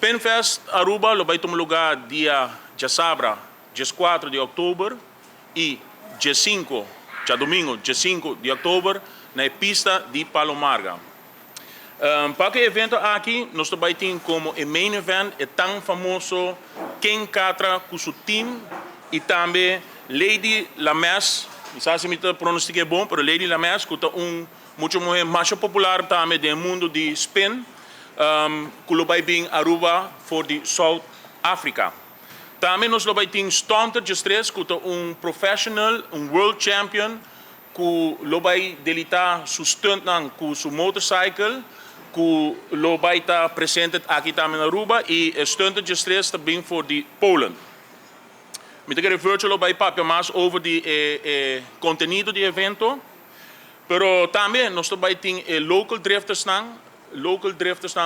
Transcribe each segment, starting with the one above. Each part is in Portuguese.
Spinfest Aruba vai tomar lugar dia de sábado, dia 4 de outubro e dia 5, dia domingo, dia 5 de outubro, na pista de Palomarga. Para o evento aqui, nós também temos como o main event, é tão famoso Ken Catra com seu time e também Lady Lames, não sei se me pronuncia é bom, mas Lady Lames, que é muito mais popular também do mundo de spin, que vai vir Aruba for the South Africa. Também nós vamos ter Stunter de Stress, que é professional, world champion, que vai delitar seu stunt com seu motorcycle, que vai estar presente aqui também na Aruba, e Stunter de Stress também for the Poland. Me tenho virtual vai papel mais over o conteúdo do evento, pero também nós também temos local drifters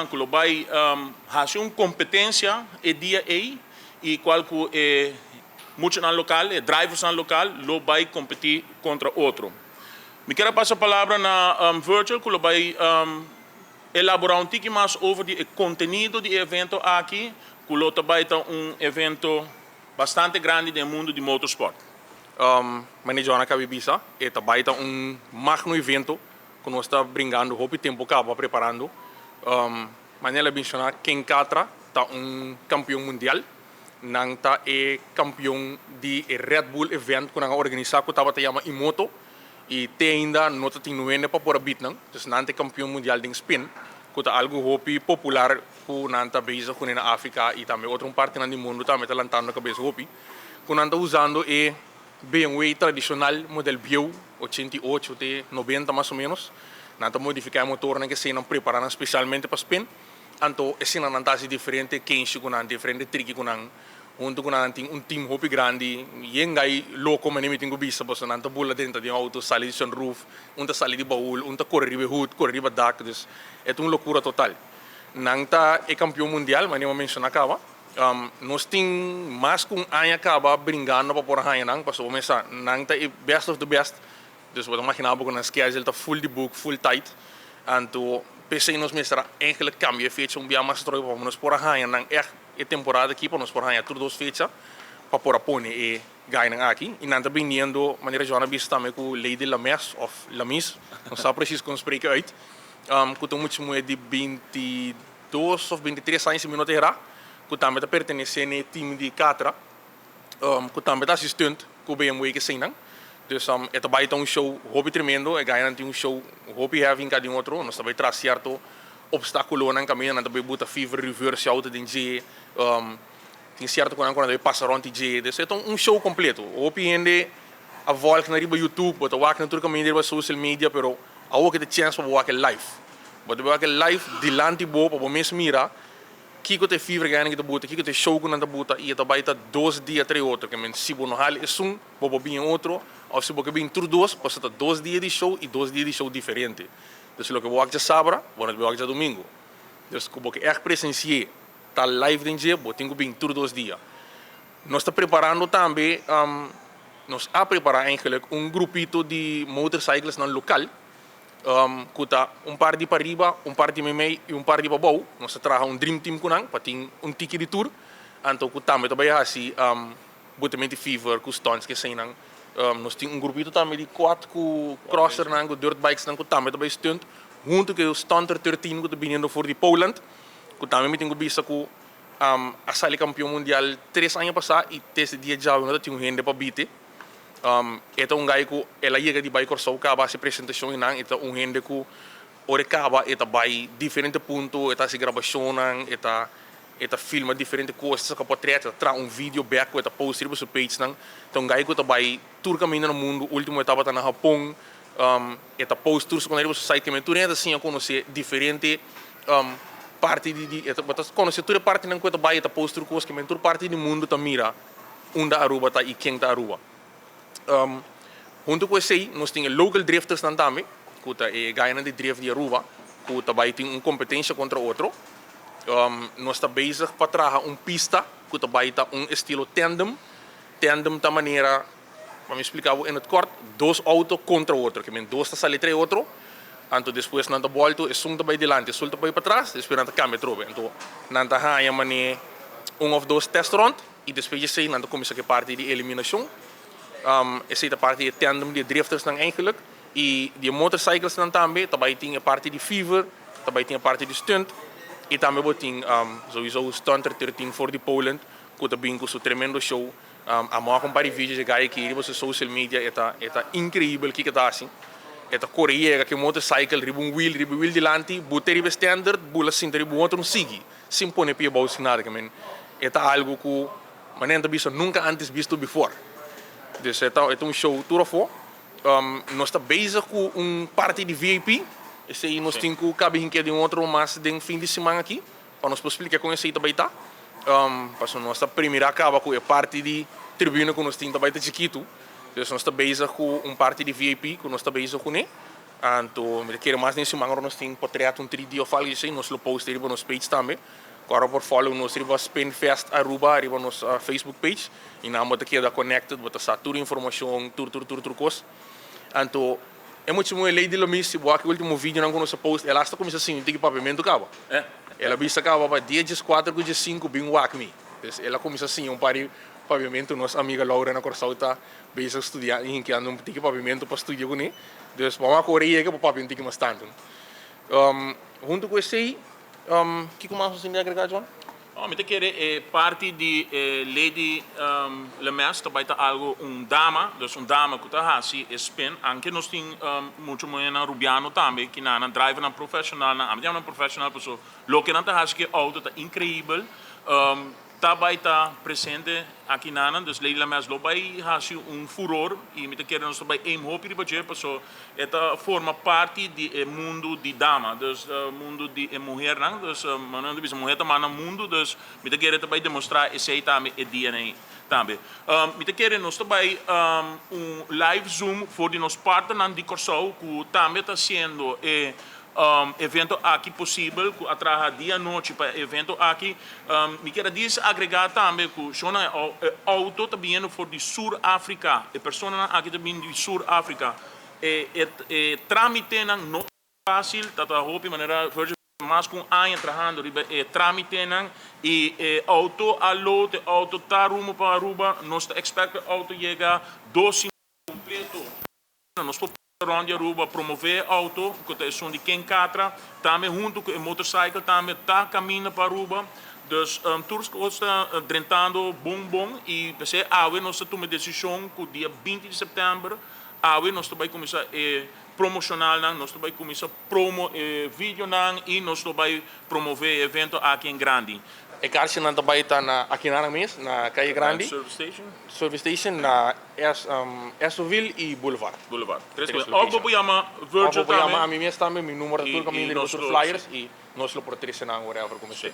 que vai fazer uma competência e dia aí e qual que muitos na local, drivers na local, vai competir contra outro. Me quero passar a palavra na virtual que vai elaborar pouco mais over o conteúdo do evento aqui, que vai ter evento bastante grande no mundo do motorsport. Mijn Joana Kabibisa, é também magno evento que nós estamos brincando, houve tempo que estava preparando. Mas ela mencionou Ken Catra, está campeão mundial, não está campeão de Red Bull event que nós organizamos, que estava chamado Imoto, e ainda não tem novena para pôr a bit, então não é campeão mundial de spin, que é algo hobby popular que não está bezig com na África e também outra parte do mundo também está lançando a cabeça hobby, que não está usando BMW tradicional, modelo Bio, 88 até 90 mais ou menos. Não está modificar o motor, que se não preparando especialmente para spin. Então, esse não está diferente, quente com diferente trick com junto com um time hobby grande, e aí louco, mas nem me tenho visto, porque não está bula dentro de auto, sale de sunroof, sale de baú, corre de hood, corre de deck, então é uma loucura total. Não está campeão mundial, mas nem mencionar acaba. Nós temos mais que ano acaba brincando para pôr a raia, porque começar, não está best of the best. Dus wat imaginabel que na schedule está full de book, full tight. Então, pensei nos mestra eigenlijk cambia fecha dia mais troio para nós por a raia, não é temporada aqui para nós por a raia tudo dos fecha para pôr a pone e ganhar aqui. E não está vindo maneira Joana Bis também com Lady Lames of Lamis, não sabe preciso como explicar uit. Que tem muito de 22 ou 23 anos minutos era, que também está pertencendo ao time de Catra, que também está assistente com o BMW que sei não. Dus é também show hobby tremendo, é ganhar um show hobby having cada outro, nós também traz certo obstáculo na caminho, nós também bota fever reverse auto de G, tem certo quando nós passar de G, dus é show completo. Hobby ainda a volta na riba YouTube, bota walk na turca media social media, pero a walk the chance para walk live, bota walk live dilante bo para você mira. Kiko te fever ganhar que bota, kiko te show que não bota e também tá 2 dias 3 outro, que men se não hal é bobo bem outro, ou se bobo bem tudo dois, passa 2 dias de show e 2 dias de show diferente. Então o que vou fazer sábado, vou fazer domingo. Então como que presenciar tá live de dia, vou tenho bem tudo 2 dias. Nós está preparando também, nós a preparar eigenlijk grupito de motorcycles no local. Que está par de para arriba, par de meio e par de para baixo. Nós trazemos dream team com para ter ticket de tour. Então, que também assim, botamento fever, com stunts que sei não. Nós temos grupito também de 4 com crosser com dirt bikes que também stunt. Junto com o Stunter 13 que está vindo for de Poland. Que também me tenho visto com a sala campeão mundial 3 anos passado e esse dia já não tinha gente para bite. É gai que ela chega de bike só acaba a apresentação e não é gente que ora acaba é vai diferente ponto é se gravação é filma diferente coisas que pode trazer traz vídeo back é post sobre seu page não então gai que vai tour caminho no mundo último etapa tá no Japão é post tours quando ele site que me tour ainda assim a conhecer diferente parte de conhecer toda parte não que vai post tour coisas que me tour parte do mundo tá mira onde Aruba tá e quem tá Aruba. Junto com isso aí, nós temos local drifters também, que ganham de drift de Aruba, que também tem uma competência contra outro. Nós estamos bezig para trazer pista, que também está estilo tandem. Tandem da maneira, vamos explicar em het kort, 2 autos contra outro, que men 2 está sali 3 outro. Anto después nanta volto e sunta by delante, sulta by para trás, depois nanta cambia trobe. Anto nanta haya mani of those test rond e depois je sei nanta começa que parte de eliminação. Essa é a parte de tandem de drifters dan eigenlijk. E de motorcycles dan também, também tem a parte de fever, também tem a parte de stunt. E também tem sowieso o Stunter 13 for the Poland, que também é um tremendo show. A maior compara vídeos de gari que ele social media é incrível que está assim. É Coreia que motorcycle ribu wheel delante, bute ribu standard, bula cinta ribu outro sigue. Sem pôr pia bolsa nada que men. É algo que manenta visto nunca antes visto before. Dus é show tudo fora. Nós está bezig com parte de VIP. Esse aí nós temos que cabe em que de outro mas de fim de semana aqui para nós explicar como esse aí também está. Para nós a primeira acaba com a parte de tribuna que nós temos também de chiquito. Então nós está bezig com parte de VIP que nós está bezig com ele. Então me quero mais nesse semana nós temos portreto 3D of algo assim nós lo post aí para nos page também. Agora por follow nós riba Spin Fest Aruba riba nos Facebook page e na moda que é da connected bota sa tudo informação tudo coisa. Então é muito bom lei de lomis se boa que o último vídeo não conosco post ela está começando assim tem que pavimento cava ela vista cava para dia 4 dia 5 bem wacme ela começa assim par de pavimento nossa amiga Laura na Corsal está bem estudar em que anda tem que pavimento para estudar com ele então vamos a Coreia que para pavimento tem que mais tanto junto com esse aí que mais você tem agregar John? Oh, me querer parte de Lady Lemes também tá algo dama, dus dama que está assim spin, anche nós tem muito moena rubiano também que na drive na profissional, na ambiente profissional, pessoa, lo que não tá assim que auto tá incrível, também tá presente aqui na, dus Lady Lemes lo vai assim furor e me querer nós também aim hope de budget, pessoa, esta forma parte de mundo de dama, dus mundo de mulher, não, dus não de mulher também no mundo, dus me querer também demonstrar esse aí também é DNA também. Me querer nós também live zoom for de nos partners de Corsau que também está sendo evento aqui possível, que atrás dia noite para evento aqui. Me quero agregar também que o auto está vindo for de Sul-África, a pessoa aqui também de Sul-África. Tramite não fácil, está a maneira mas com anos trabalhando, tramite e auto alote, auto tá rumo para Aruba, nós expect auto chegar 12 completo. Nós Ronde Aruba promover auto, que é som de quem catra, também junto com o motorcycle, também está caminhando para Aruba. Dus tours está drentando bom e você nós tomamos decisão que o dia 20 de setembro, nós também começar promocional, nós também começar promo vídeo e nós também promover evento aqui em Grande. E Carson não também está aqui na mês, na Calle Grande. Service Station na Esoville e Boulevard. Três coisas. Ou vou chamar Virgil também. A mim mesmo também, meu número de tour, caminho de nossos flyers e nós lo protecionamos, whatever, como sei.